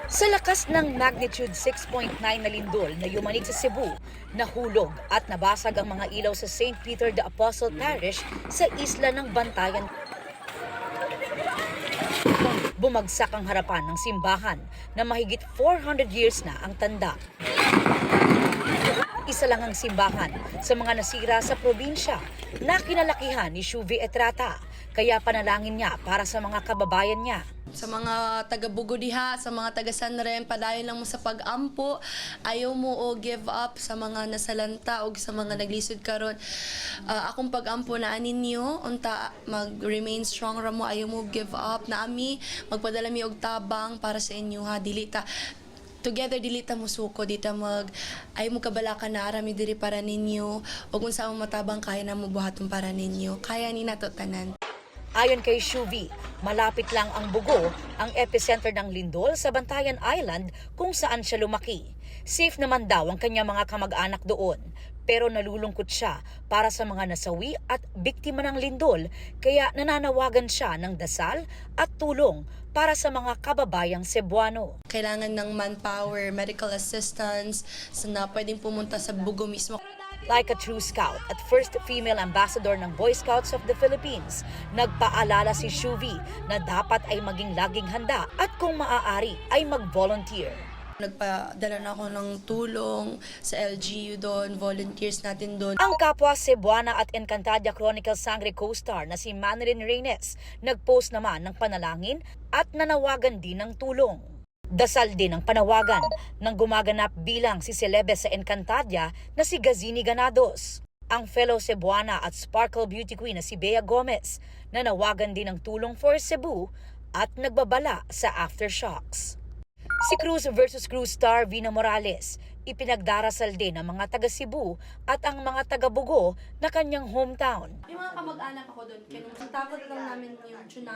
Sa lakas ng magnitude 6.9 na lindol na yumanig sa Cebu, nahulog at nabasag ang mga ilaw sa St. Peter the Apostle Parish sa isla ng Bantayan. Bumagsak ang harapan ng simbahan na mahigit 400 years na ang tanda. Isa lang ang simbahan sa mga nasira sa probinsya na kinalakihan ni Shuvi Etrata, kaya panalangin niya para sa mga kababayan niya. Sa mga taga-Bugo diha, sa mga taga-Sanrem, padayon lang mo sa pag-ampo. Ayaw mo o give up sa mga nasalanta o sa mga naglisod karon. Akong pag-ampo na ninyo, unta mag-remain strong ra mo, ayaw mo give up. Naami, magpadala mi og tabang para sa inyo ha. Together dilita mo suko dita ay mo kabalakan na arami diri para ninyo o kung saan mo matabang kaya na mo buhaton para ninyo. Kaya ni nato tanan. Ayon kay Shuvi, malapit lang ang Bugo, ang epicenter ng lindol sa Bantayan Island kung saan siya lumaki. Safe naman daw ang kanyang mga kamag-anak doon, pero nalulungkot siya para sa mga nasawi at biktima ng lindol, kaya nananawagan siya ng dasal at tulong para sa mga kababayang Cebuano. Kailangan ng manpower, medical assistance, na pwedeng pumunta sa Bugo mismo. Like a true scout at first female ambassador ng Boy Scouts of the Philippines, nagpaalala si Shuvi na dapat ay maging laging handa at kung maaari ay mag-volunteer. Nagpadala na ako ng tulong sa LGU doon, volunteers natin doon. Ang kapwa Cebuana at Encantadia Chronicles Sangre co-star na si Manilyn Reynes nagpost naman ng panalangin at nanawagan din ng tulong. Dasal din ang panawagan ng gumaganap bilang si Celebes sa Encantadia na si Gazini Ganados. Ang fellow Cebuana at Sparkle Beauty Queen na si Bea Gomez nanawagan din ng tulong for Cebu at nagbabala sa aftershocks. Si Cruz versus Cruz star Vina Morales, ipinagdarasal din ng mga taga Cebu at ang mga taga Bugo na kanyang hometown. Yung mga kamag-anak ako doon, takot lang namin yung tsunami.